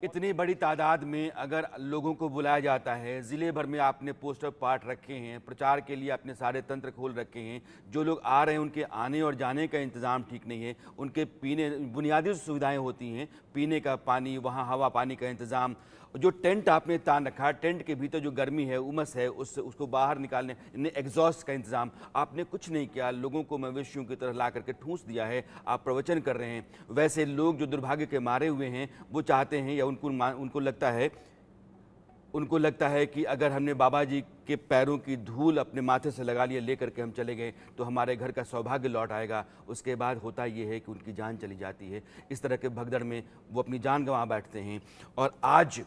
इतनी बड़ी तादाद में अगर लोगों को बुलाया जाता है, ज़िले भर में आपने पोस्टर पार्ट रखे हैं, प्रचार के लिए आपने सारे तंत्र खोल रखे हैं, जो लोग आ रहे हैं उनके आने और जाने का इंतज़ाम ठीक नहीं है, उनके पीने बुनियादी सुविधाएं होती हैं, पीने का पानी, वहाँ हवा पानी का इंतज़ाम, जो टेंट आपने तान रखा है, टेंट के भीतर जो गर्मी है, उमस है, उसको बाहर निकालने एग्जॉस्ट का इंतज़ाम आपने कुछ नहीं किया। लोगों को मवेशियों की तरह ला करके ठूंस दिया है। आप प्रवचन कर रहे हैं। वैसे लोग जो दुर्भाग्य के मारे हुए हैं वो चाहते हैं या उनको लगता है कि अगर हमने बाबा जी के पैरों की धूल अपने माथे से लगा लिया, लेकर के हम चले गए तो हमारे घर का सौभाग्य लौट आएगा। उसके बाद होता ये है कि उनकी जान चली जाती है। इस तरह के भगदड़ में वो अपनी जान गंवा बैठते हैं। और आज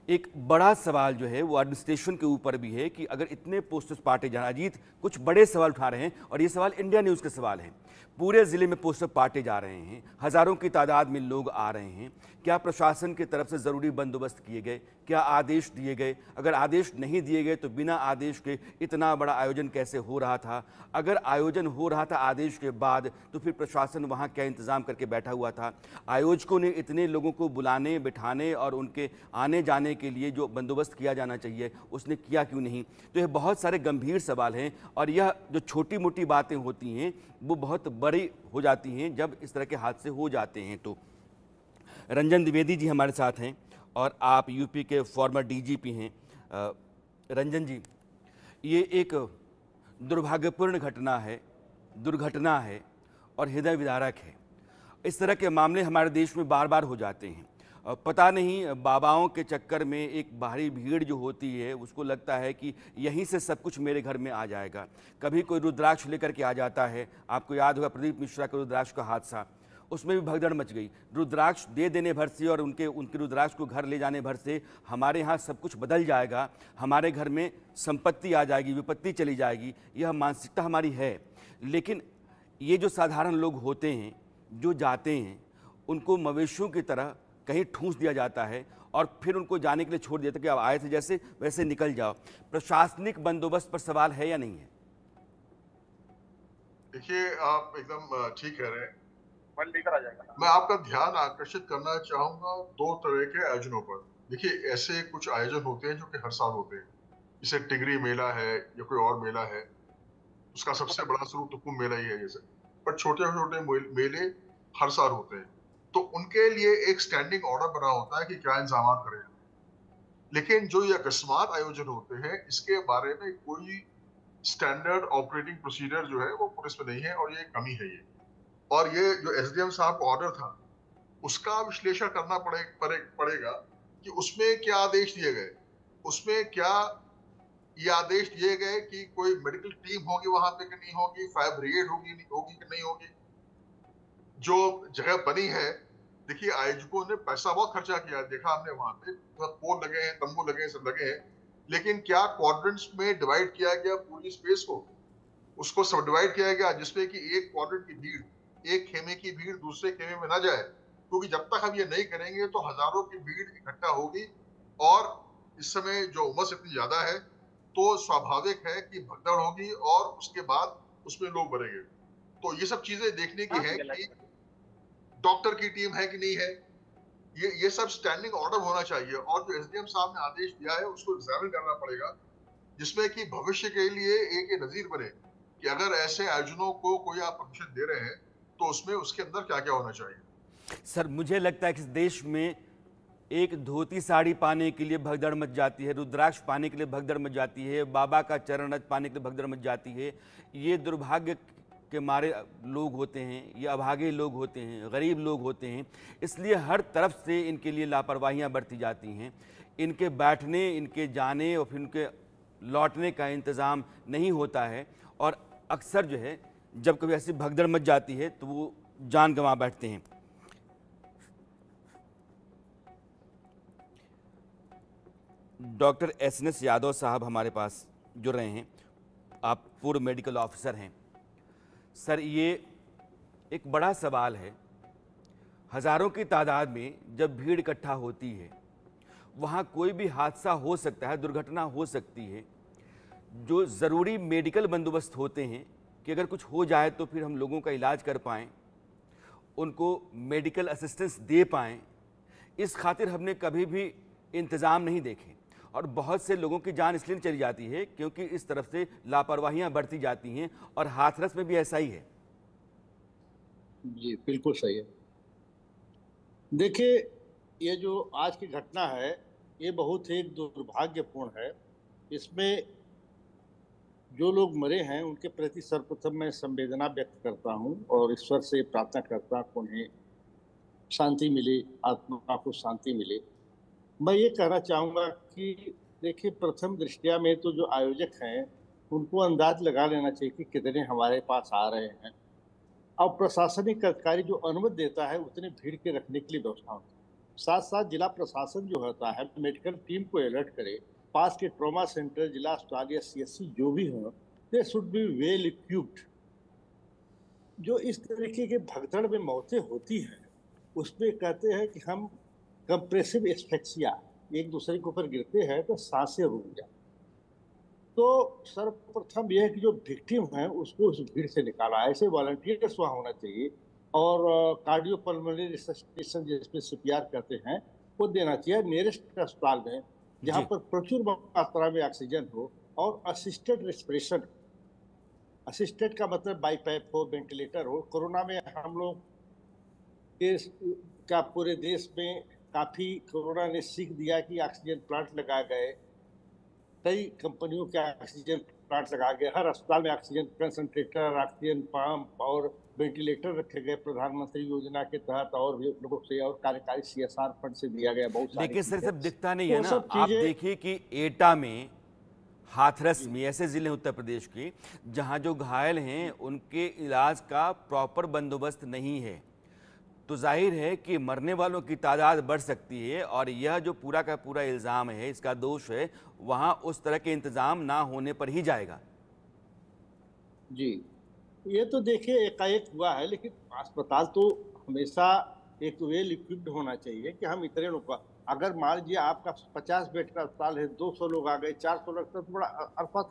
एक बड़ा सवाल जो है वो एडमिनिस्ट्रेशन के ऊपर भी है कि अगर इतने पोस्टर्स पाटे जा रहे हैं, अजीत कुछ बड़े सवाल उठा रहे हैं और ये सवाल इंडिया न्यूज़ के सवाल हैं। पूरे ज़िले में पोस्टर पाटे जा रहे हैं, हज़ारों की तादाद में लोग आ रहे हैं। क्या प्रशासन की तरफ से ज़रूरी बंदोबस्त किए गए? क्या आदेश दिए गए? अगर आदेश नहीं दिए गए तो बिना आदेश के इतना बड़ा आयोजन कैसे हो रहा था? अगर आयोजन हो रहा था आदेश के बाद तो फिर प्रशासन वहाँ क्या इंतज़ाम करके बैठा हुआ था? आयोजकों ने इतने लोगों को बुलाने बिठाने और उनके आने जाने के लिए जो बंदोबस्त किया जाना चाहिए उसने किया क्यों नहीं? तो ये बहुत सारे गंभीर सवाल हैं और यह जो छोटी मोटी बातें होती हैं वो बहुत बड़ी हो जाती हैं जब इस तरह के हादसे हो जाते हैं। तो रंजन द्विवेदी जी हमारे साथ हैं और आप यूपी के फॉर्मर डीजीपी हैं। रंजन जी, ये एक दुर्भाग्यपूर्ण दुर्घटना है और हृदय विदारक है। इस तरह के मामले हमारे देश में बार बार हो जाते हैं। पता नहीं बाबाओं के चक्कर में एक बाहरी भीड़ जो होती है उसको लगता है कि यहीं से सब कुछ मेरे घर में आ जाएगा। कभी कोई रुद्राक्ष लेकर के आ जाता है। आपको याद होगा प्रदीप मिश्रा का रुद्राक्ष का हादसा, उसमें भी भगदड़ मच गई। रुद्राक्ष दे देने भर से और उनके रुद्राक्ष को घर ले जाने भर से हमारे यहाँ सब कुछ बदल जाएगा, हमारे घर में संपत्ति आ जाएगी, विपत्ति चली जाएगी, यह मानसिकता हमारी है। लेकिन ये जो साधारण लोग होते हैं जो जाते हैं उनको मवेशियों की तरह कहीं ठूंस दिया जाता है और फिर उनको जाने के लिए छोड़ दिया था कि आप आए थे जैसे वैसे निकल जाओ। प्रशासनिक बंदोबस्त पर सवाल है या नहीं है? देखिए, आप एकदम ठीक कह रहे हैं। फल लेकर आ जाएगा। मैं आपका ध्यान आकर्षित करना चाहूंगा दो तरह के आयोजनों पर। देखिए, ऐसे कुछ आयोजन होते हैं जो कि हर साल होते हैं, जैसे टिगरी मेला है या कोई और मेला है। उसका सबसे बड़ा स्वरूप तो कुंभ मेला ही है जैसे। पर छोटे छोटे मेले हर साल होते हैं, तो उनके लिए एक स्टैंडिंग ऑर्डर बना होता है कि क्या इंतजाम करें। लेकिन जो ये अकस्मात आयोजन होते हैं इसके बारे में कोई स्टैंडर्ड ऑपरेटिंग प्रोसीजर जो है वो पुलिस में नहीं है, और ये कमी है ये। और ये जो एसडीएम साहब का ऑर्डर था उसका विश्लेषण करना पड़ेगा कि उसमें क्या आदेश दिए गए। उसमें क्या ये आदेश दिए गए कि कोई मेडिकल टीम होगी वहां पे कि नहीं होगी, फायर ब्रिगेड होगी कि नहीं होगी। जो जगह बनी है, देखिए आयोजकों ने पैसा बहुत खर्चा किया, देखा हमने वहां पे पोल लगे हैं, तंबू लगे हैं, सब लगे हैं। लेकिन क्या क्वाड्रेंट्स में डिवाइड किया गया पूरी स्पेस को? उसको सब डिवाइड किया गया जिसमें कि एक क्वाड्रेंट की भीड़, एक खेमे की भीड़ दूसरे खेमे में ना जाए, क्योंकि जब तक हम ये नहीं करेंगे तो हजारों की भीड़ इकट्ठा होगी। और इस समय जो उमस इतनी ज्यादा है तो स्वाभाविक है कि भगदड़ होगी और उसके बाद उसमें लोग बढ़ेंगे। तो ये सब चीजें देखने की है कि डॉक्टर की टीम है कि नहीं है। ये सब स्टैंडिंग ऑर्डर होना चाहिए, और जो एसडीएम साहब ने आदेश दिया है उसको एग्जामिन करना पड़ेगा, जिसमें कि भविष्य के लिए एक ये नजीर बने कि अगर ऐसे आयोजनों को कोई आप परमिशन दे रहे हैं तो उसमें उसके अंदर क्या क्या होना चाहिए। सर, मुझे लगता है कि इस देश में एक धोती साड़ी पाने के लिए भगदड़ मच जाती है, रुद्राक्ष पाने के लिए भगदड़ मच जाती है, बाबा का चरण रज पाने के लिए भगदड़ मच जाती है। ये दुर्भाग्य के मारे लोग होते हैं, ये अभागे लोग होते हैं, गरीब लोग होते हैं, इसलिए हर तरफ से इनके लिए लापरवाहियां बरती जाती हैं। इनके बैठने, इनके जाने और फिर इनके लौटने का इंतज़ाम नहीं होता है और अक्सर जो है जब कभी ऐसी भगदड़ मच जाती है तो वो जान गंवा बैठते हैं। डॉक्टर एसएनएस यादव साहब हमारे पास जुड़ रहे हैं। आप पूर्व मेडिकल ऑफिसर हैं। सर, ये एक बड़ा सवाल है। हज़ारों की तादाद में जब भीड़ इकट्ठा होती है वहाँ कोई भी हादसा हो सकता है, दुर्घटना हो सकती है। जो ज़रूरी मेडिकल बंदोबस्त होते हैं कि अगर कुछ हो जाए तो फिर हम लोगों का इलाज कर पाएँ, उनको मेडिकल असिस्टेंस दे पाएँ, इस खातिर हमने कभी भी इंतज़ाम नहीं देखे और बहुत से लोगों की जान इसलिए चली जाती है क्योंकि इस तरफ से लापरवाहियां बढ़ती जाती हैं और हाथरस में भी ऐसा ही है। जी बिल्कुल सही है। देखिए, ये जो आज की घटना है ये बहुत ही दुर्भाग्यपूर्ण है। इसमें जो लोग मरे हैं उनके प्रति सर्वप्रथम मैं संवेदना व्यक्त करता हूं और ईश्वर से प्रार्थना करता हूं कि उन्हें शांति मिले, आत्मा को शांति मिले। मैं ये कहना चाहूँगा कि देखिए, प्रथम दृष्टया में तो जो आयोजक हैं उनको अंदाज लगा लेना चाहिए कि कितने हमारे पास आ रहे हैं। अब प्रशासनिक अधिकारी जो अनुमति देता है उतनी भीड़ के रखने के लिए व्यवस्था होती है। साथ साथ जिला प्रशासन जो होता है मेडिकल टीम को अलर्ट करे, पास के ट्रॉमा सेंटर, जिला अस्पताल या सीएससी जो भी हो, they should be well equipped. जो इस तरीके के भगदड़ में मौतें होती हैं उसमें कहते हैं कि हम कंप्रेसिव एस्फेक्सिया, एक दूसरे के ऊपर गिरते हैं तो सांसें रुक जाए। तो सर्वप्रथम यह है कि जो विक्टिम है उसको उस भीड़ से निकाला, ऐसे वॉलंटियर्स वहाँ होना चाहिए और कार्डियोपल्मोनरी रिससिटेशन जिसमें सीपीआर कहते हैं वो देना चाहिए नियरेस्ट अस्पताल में जहाँ पर प्रचुर मात्रा में ऑक्सीजन हो और असिस्टेड रेस्पिरेशन। असिस्टेड का मतलब बाईपैप हो, वेंटिलेटर हो। कोरोना में हम लोग का पूरे देश में काफ़ी कोरोना ने सीख दिया कि ऑक्सीजन प्लांट लगाए गए, कई कंपनियों के ऑक्सीजन प्लांट लगा गए, हर अस्पताल में ऑक्सीजन कंसंट्रेटर, ऑक्सीजन पंप और वेंटिलेटर रखे गए प्रधानमंत्री योजना के तहत और भी लोगों से और कार्यकारी सीएसआर फंड से दिया गया बहुत सारी। लेकिन सर सब दिखता नहीं है ना। आप देखिए कि एटा में, हाथरस में, ऐसे जिले उत्तर प्रदेश के जहां जो घायल हैं उनके इलाज का प्रॉपर बंदोबस्त नहीं है, तो जाहिर है कि मरने वालों की तादाद बढ़ सकती है और यह जो पूरा का पूरा इल्ज़ाम है, इसका दोष है, वहां उस तरह के इंतजाम ना होने पर ही जाएगा। जी, ये तो देखिए एकाएक हुआ है, लेकिन अस्पताल तो हमेशा एक वेल इक्विप्ड होना चाहिए कि हम इतने लोग का, अगर मान लीजिए आपका 50 बेड का अस्पताल है, 200 लोग आ गए, 400 लोग, तो बड़ा अरफा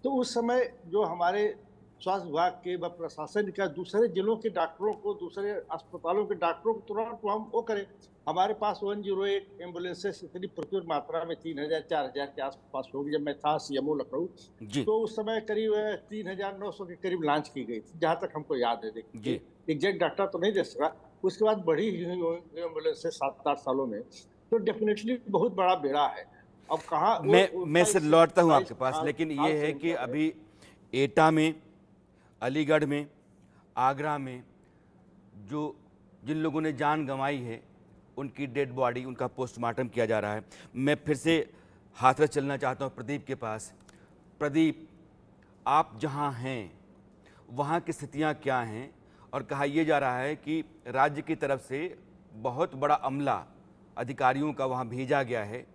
तो उस समय जो हमारे स्वास्थ्य विभाग के व प्रशासन का दूसरे जिलों के डॉक्टरों को, दूसरे अस्पतालों के डॉक्टरों को तुरंत हम वो करें। हमारे पास 108 एम्बुलेंसेस इतनी प्रचुर मात्रा में 3000-4000 के आसपास होगी। जब मैं था सीएमओ लखनऊ तो उस समय करीब 3900 के करीब लॉन्च की गई थी, जहाँ तक हमको याद है। देखिए एग्जैक्ट डाटा तो नहीं दे सका, उसके बाद बढ़ी एम्बुलेंसेस 7-8 सालों में, तो डेफिनेटली बहुत बड़ा बेड़ा है। अब कहाँ मैं सिर लौटता हूँ आपके पास, लेकिन ये है कि अभी एटा में, अलीगढ़ में, आगरा में जिन लोगों ने जान गंवाई है उनकी डेड बॉडी, उनका पोस्टमार्टम किया जा रहा है। मैं फिर से हाथरस चलना चाहता हूँ प्रदीप के पास। प्रदीप, आप जहाँ हैं वहाँ की स्थितियाँ क्या हैं? और कहा यह जा रहा है कि राज्य की तरफ से बहुत बड़ा अमला अधिकारियों का वहाँ भेजा गया है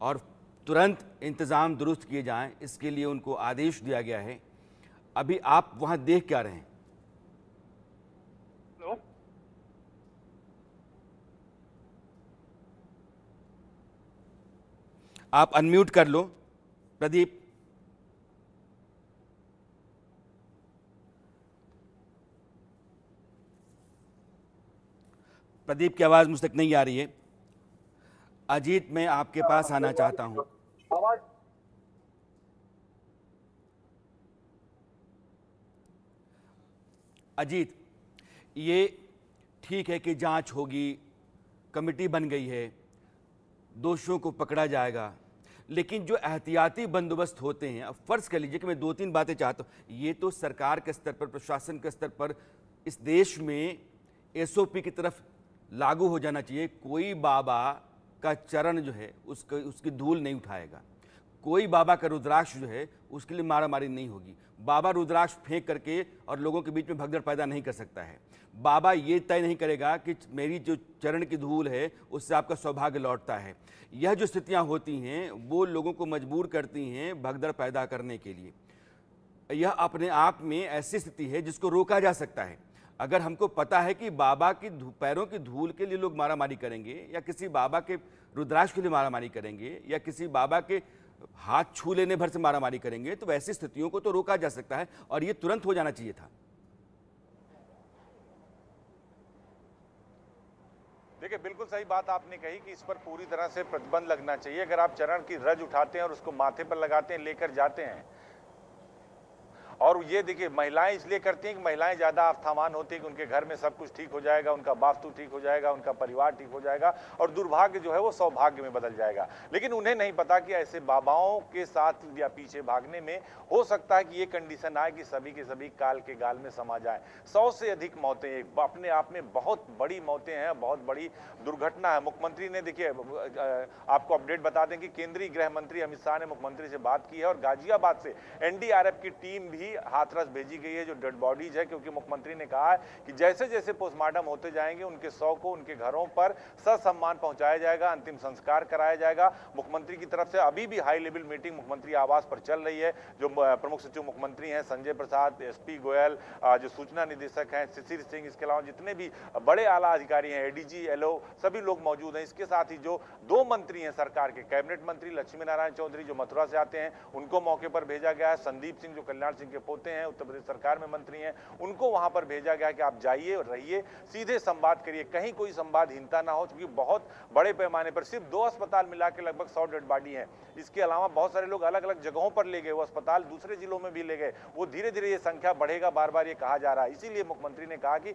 और तुरंत इंतज़ाम दुरुस्त किए जाएं, इसके लिए उनको आदेश दिया गया है। अभी आप वहां देख क्या रहे हैं? आप अनम्यूट कर लो प्रदीप। प्रदीप की आवाज मुझ तक नहीं आ रही है। अजीत, मैं आपके पास आना चाहता हूं। अजीत, ये ठीक है कि जांच होगी, कमेटी बन गई है, दोषियों को पकड़ा जाएगा, लेकिन जो एहतियाती बंदोबस्त होते हैं, अब फर्ज कर लीजिए कि मैं 2-3 बातें चाहता हूँ, ये तो सरकार के स्तर पर, प्रशासन के स्तर पर इस देश में एसओपी की तरफ लागू हो जाना चाहिए। कोई बाबा का चरण जो है उसकी धूल नहीं उठाएगा, कोई बाबा का रुद्राक्ष जो है उसके लिए मारामारी नहीं होगी। बाबा रुद्राक्ष फेंक करके और लोगों के बीच में भगदड़ पैदा नहीं कर सकता है। बाबा ये तय नहीं करेगा कि मेरी जो चरण की धूल है उससे आपका सौभाग्य लौटता है। यह जो स्थितियां होती हैं वो लोगों को मजबूर करती हैं भगदड़ पैदा करने के लिए। यह अपने आप में ऐसी स्थिति है जिसको रोका जा सकता है। अगर हमको पता है कि बाबा की पैरों की धूल के लिए लोग मारामारी करेंगे या किसी बाबा के रुद्राक्ष के लिए मारामारी करेंगे या किसी बाबा के हाथ छू लेने भर से मारामारी करेंगे, तो ऐसी स्थितियों को तो रोका जा सकता है और ये तुरंत हो जाना चाहिए था। देखिए, बिल्कुल सही बात आपने कही कि इस पर पूरी तरह से प्रतिबंध लगना चाहिए। अगर आप चरण की रज उठाते हैं और उसको माथे पर लगाते हैं, लेकर जाते हैं, और ये देखिए महिलाएं इसलिए करती हैं कि महिलाएं ज़्यादा आस्थावान होती हैं कि उनके घर में सब कुछ ठीक हो जाएगा, उनका वास्तु ठीक हो जाएगा, उनका परिवार ठीक हो जाएगा और दुर्भाग्य जो है वो सौभाग्य में बदल जाएगा। लेकिन उन्हें नहीं पता कि ऐसे बाबाओं के साथ या पीछे भागने में हो सकता है कि ये कंडीशन आए कि सभी के सभी काल के गाल में समा जाए। 100 से अधिक मौतें अपने आप में बहुत बड़ी मौतें हैं, बहुत बड़ी दुर्घटना है। मुख्यमंत्री ने देखिए, आपको अपडेट बता दें कि केंद्रीय गृह मंत्री अमित शाह ने मुख्यमंत्री से बात की है और गाजियाबाद से एनडीआरएफ की टीम भी हाथरस भेजी गई है जो डेड बॉडीज है, क्योंकि मुख्यमंत्री ने कहा है कि जैसे जैसे पोस्टमार्टम होते जाएंगे उनके शव को उनके घरों पर ससम्मान पहुंचाया जाएगा, अंतिम संस्कार कराया जाएगा। मुख्यमंत्री की तरफ से अभी भी हाई लेवल मीटिंग मुख्यमंत्री आवास पर चल रही है। जो प्रमुख सचिव मुख्यमंत्री हैं संजय प्रसाद, एसपी गोयल, जो सूचना निदेशक हैं शिशिर सिंह, इसके अलावा जितने भी बड़े आला अधिकारी हैं, एडीजी, एलओ, सभी लोग मौजूद हैं। इसके साथ ही जो 2 मंत्री हैं सरकार के, कैबिनेट मंत्री लक्ष्मी नारायण चौधरी जो मथुरा से आते हैं, उनको मौके पर भेजा गया है। संदीप सिंह जो कल्याण सिंह के पोते हैं, उत्तर प्रदेश सरकार में मंत्री हैं, उनको वहां पर भेजा गया कि आप जाइए और रहिए, सीधे संवाद करिए, कहीं कोई संवादहीनता ना हो, क्योंकि बहुत बड़े पैमाने पर सिर्फ 2 अस्पताल मिला के लगभग 100 डेड बॉडी है। इसके अलावा बहुत सारे लोग अलग अलग जगहों पर ले गए, वो अस्पताल दूसरे जिलों में भी ले गए, वो धीरे धीरे ये संख्या बढ़ेगा, बार बार ये कहा जा रहा है। इसीलिए मुख्यमंत्री ने कहा कि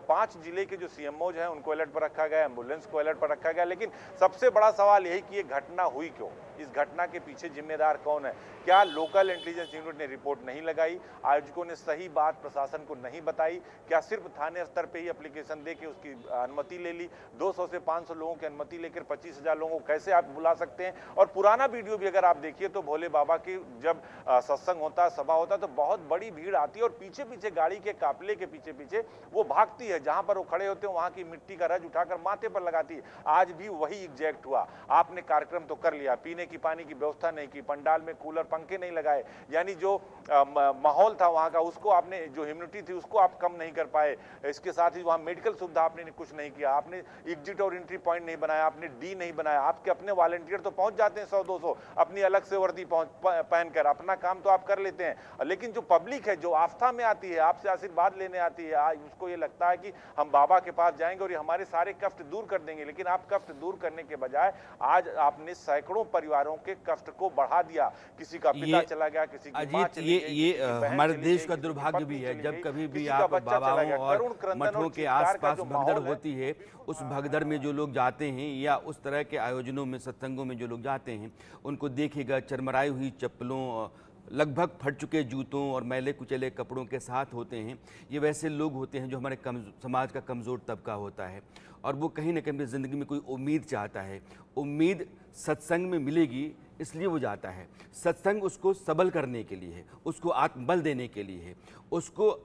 5 जिले के जो सीएमओज हैं उनको अलर्ट पर रखा गया, एम्बुलेंस को अलर्ट पर रखा गया। लेकिन सबसे बड़ा सवाल यही कि ये घटना हुई क्यों, इस घटना के पीछे जिम्मेदार कौन है? क्या लोकल इंटेलिजेंस यूनिट ने रिपोर्ट नहीं लगाई, आयोजकों ने सही बात प्रशासन को नहीं बताई, क्या सिर्फ थाने स्तर पे ही एप्लीकेशन दे के उसकी अनुमति ले ली? 200 से 500 लोगों की अनुमति लेकर 25,000 लोगों को कैसे आप बुला सकते हैं? और पुराना वीडियो भी अगर आप देखिए तो भोले बाबा की जब सत्संग होता है, सभा होता है, तो बहुत बड़ी भीड़ आती है और पीछे पीछे गाड़ी के काफिले के पीछे पीछे वो भागती है, जहां पर वो खड़े होते हैं वहां की मिट्टी का रज उठाकर माथे पर लगाती है। आज भी वही एग्जैक्ट हुआ। आपने कार्यक्रम तो कर लिया, पीने की पानी की व्यवस्था नहीं की, पंडाल में कूलर पंखे नहीं लगाए, यानी जो माहौल था वहां का, उसको आपने, जो ह्यूमिडिटी थी उसको आप कम नहीं कर पाए। इसके साथ ही वहां मेडिकल सुविधा आपने कुछ नहीं किया, आपने एग्जिट और एंट्री पॉइंट नहीं बनाया, आपने डी नहीं बनाया। आपके अपने वॉलंटियर तो पहुंच जाते हैं 100-200 अपनी अलग से वर्दी पहनकर, अपना काम तो आप कर लेते हैं, लेकिन जो पब्लिक है, जो आस्था में आती है, आपसे आशीर्वाद लेने आती है, आज उसको ये लगता है कि हम बाबा के पास जाएंगे और ये हमारे सारे कष्ट दूर कर देंगे। लेकिन आप कष्ट दूर करने के बजाय आज आपने सैकड़ों परिवारों के कष्ट को बढ़ा दिया। किसी का पिता चला गया, किसी की मां चली गई, ये हमारे देश का दुर्भाग्य भी है। जब कभी भी आप बाबाओं और मठों के आसपास भगदड़ होती है, उस भगदड़ में जो लोग जाते हैं या उस तरह के आयोजनों में, सत्संगों में जो लोग जाते हैं, उनको देखिएगा चरमराई हुई चप्पलों, लगभग फट चुके जूतों और मैले कुचले कपड़ों के साथ होते हैं। ये वैसे लोग होते हैं जो हमारे समाज का कमज़ोर तबका होता है और वो कहीं ना कहीं अपनी ज़िंदगी में कोई उम्मीद चाहता है। उम्मीद सत्संग में मिलेगी इसलिए वो जाता है। सत्संग उसको सबल करने के लिए है, उसको आत्मबल देने के लिए है, उसको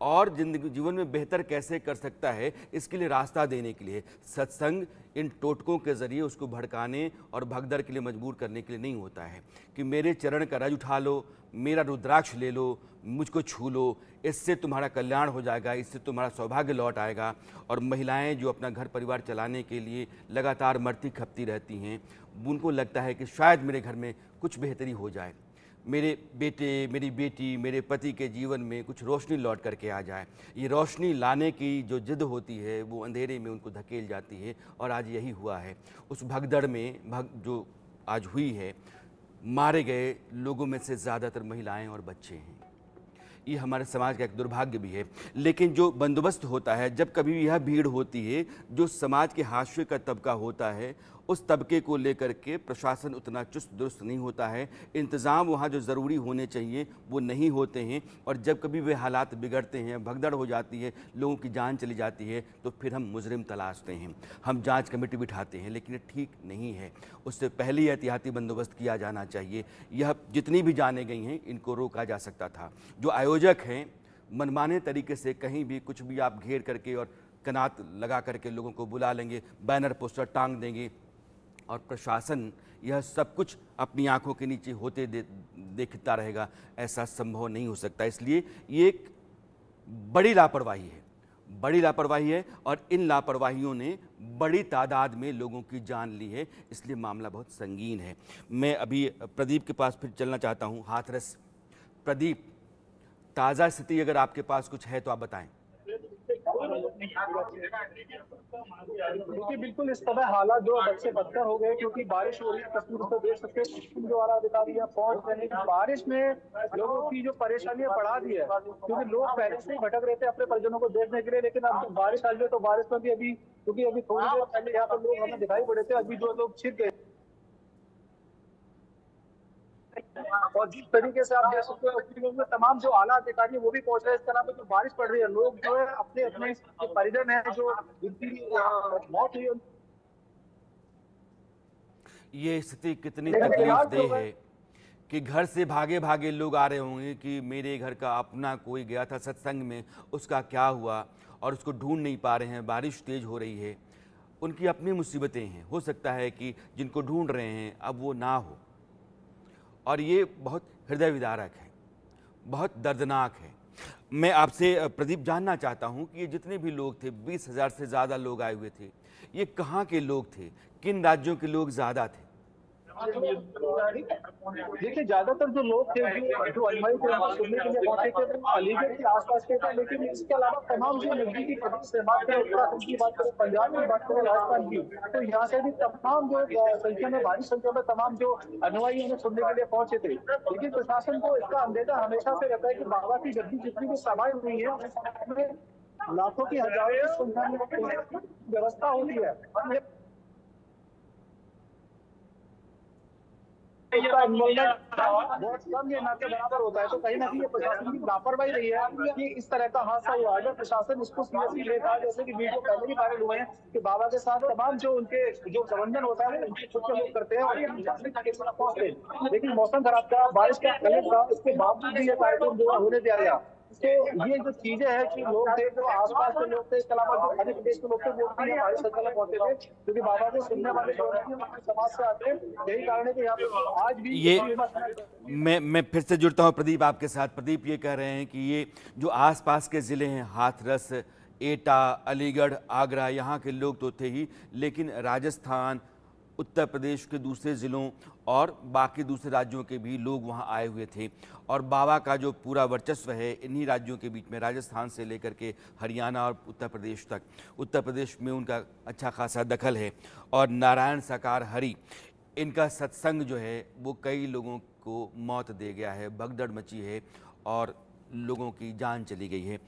और जिंदगी जीवन में बेहतर कैसे कर सकता है इसके लिए रास्ता देने के लिए। सत्संग इन टोटकों के ज़रिए उसको भड़काने और भगदड़ के लिए मजबूर करने के लिए नहीं होता है कि मेरे चरण का रज उठा लो, मेरा रुद्राक्ष ले लो, मुझको छू लो, इससे तुम्हारा कल्याण हो जाएगा, इससे तुम्हारा सौभाग्य लौट आएगा। और महिलाएं जो अपना घर परिवार चलाने के लिए लगातार मरती खपती रहती हैं, उनको लगता है कि शायद मेरे घर में कुछ बेहतरी हो जाए, मेरे बेटे, मेरी बेटी, मेरे पति के जीवन में कुछ रोशनी लौट करके आ जाए। ये रोशनी लाने की जो जिद होती है वो अंधेरे में उनको धकेल जाती है और आज यही हुआ है। उस भगदड़ में जो आज हुई है, मारे गए लोगों में से ज़्यादातर महिलाएं और बच्चे हैं। ये हमारे समाज का एक दुर्भाग्य भी है। लेकिन जो बंदोबस्त होता है, जब कभी यह भीड़ होती है, जो समाज के हाशिए का तबका होता है, उस तबके को लेकर के प्रशासन उतना चुस्त दुरुस्त नहीं होता है। इंतज़ाम वहाँ जो ज़रूरी होने चाहिए वो नहीं होते हैं और जब कभी वे हालात बिगड़ते हैं, भगदड़ हो जाती है, लोगों की जान चली जाती है, तो फिर हम मुजरिम तलाशते हैं, हम जांच कमेटी बिठाते हैं। लेकिन ये ठीक नहीं है। उससे पहले ही एहतियाती बंदोबस्त किया जाना चाहिए। यह जितनी भी जाने गई हैं इनको रोका जा सकता था। जो आयोजक हैं मनमाने तरीके से कहीं भी कुछ भी आप घेर करके और कनात लगा करके लोगों को बुला लेंगे, बैनर पोस्टर टांग देंगे और प्रशासन यह सब कुछ अपनी आंखों के नीचे होते देखता रहेगा, ऐसा संभव नहीं हो सकता। इसलिए ये एक बड़ी लापरवाही है, बड़ी लापरवाही है और इन लापरवाहियों ने बड़ी तादाद में लोगों की जान ली है। इसलिए मामला बहुत संगीन है। मैं अभी प्रदीप के पास फिर चलना चाहता हूँ, हाथरस। प्रदीप, ताज़ा स्थिति अगर आपके पास कुछ है तो आप बताएं। देखिए बिल्कुल इस समय हालात जो अब से बदतर हो गए, क्योंकि बारिश हो रही है। तस्वीर तो देख सकते हैं जो अधिकारी पहुंच रहे हैं। बारिश ने लोगों की जो परेशानियां बढ़ा दी है, क्योंकि लोग पहले से ही भटक रहे थे अपने परिजनों को देखने के लिए, लेकिन अब जब बारिश आ गई तो बारिश में भी अभी, क्योंकि अभी थोड़ी देर पहले यहाँ पर लोग हमें दिखाई पड़े थे, अभी जो लोग छिप गए। और जिस तरीके से आप देख सकते हो में तमाम जो आला अधिकारी वो भी पहुंच रहे हैं। इस तरह पे जो बारिश पड़ रही है, लोग जो है अपने अपने परिजन है जो जिनकी मौत हुई, ये स्थिति कितनी तकलीफदेह है कि घर से भागे भागे लोग आ रहे होंगे कि मेरे घर का अपना कोई गया था सत्संग में, उसका क्या हुआ, और उसको ढूंढ नहीं पा रहे हैं। बारिश तेज हो रही है, उनकी अपनी मुसीबतें हैं। हो सकता है कि जिनको ढूंढ रहे हैं अब वो ना हो, और ये बहुत हृदय विदारक है, बहुत दर्दनाक है। मैं आपसे प्रदीप जानना चाहता हूं कि ये जितने भी लोग थे, 20,000 से ज़्यादा लोग आए हुए थे, ये कहाँ के लोग थे, किन राज्यों के लोग ज़्यादा थे? देखिए ज्यादातर जो लोग थे जो अलमाई के सुनने के लिए पहुंचे थे वो अलीगढ़ के आसपास के थे, लेकिन इसके अलावा तमाम जो नजदीकी प्रदेश से बात करें, उत्तराखंड की बात करें, पंजाब की बात करें, राजस्थान की, तो यहाँ से भी तमाम जो संख्या में, भारी संख्या में तमाम जो अनुयायी उन्हें सुनने के लिए पहुंचे थे। लेकिन प्रशासन को इसका अंदेशा हमेशा से रहता है कि बाबा की गद्दी जितनी भी सभाएं हुई है उसमें लाखों की, हजारों की संख्या में व्यवस्था होती है। बहुत कम ये ना के बराबर होता है, तो कहीं ना कहीं ये प्रशासन की लापरवाही रही है कि इस तरह का हादसा हुआ। अगर प्रशासन इसको सीरियसली लेता, जैसे कि वीडियो पहले भी वायरल हुए हैं कि बाबा के साथ तमाम जो उनके जो प्रबंधन होता है वो उनके खुद के लोग करते हैं और पहुंचते हैं, लेकिन मौसम खराब था, बारिश का अलर्ट था, इसके बावजूद भी ये कार्यक्रम जो होने दिया गया। तो ये जो चीजें हैं कि लोग थे, जो आसपास के लोग थे, इसके अलावा जो अन्य प्रदेश के लोग थे, वो भी हमारे संख्या में पहुंचे थे, क्योंकि बाबा को सुनने वाले लोग समाज से आते हैं। यही कारण है कि यहाँ पे आज भी ये मैं फिर से जुड़ता हूँ प्रदीप आपके साथ। प्रदीप ये कह रहे हैं कि ये जो आसपास के ज़िले हैं, हाथरस, एटा, अलीगढ़, आगरा, यहाँ के लोग तो थे ही, लेकिन राजस्थान, उत्तर प्रदेश के दूसरे ज़िलों और बाकी दूसरे राज्यों के भी लोग वहाँ आए हुए थे, और बाबा का जो पूरा वर्चस्व है इन्हीं राज्यों के बीच में, राजस्थान से लेकर के हरियाणा और उत्तर प्रदेश तक। उत्तर प्रदेश में उनका अच्छा खासा दखल है, और नारायण साकार हरि, इनका सत्संग जो है वो कई लोगों को मौत दे गया है, भगदड़ मची है और लोगों की जान चली गई है।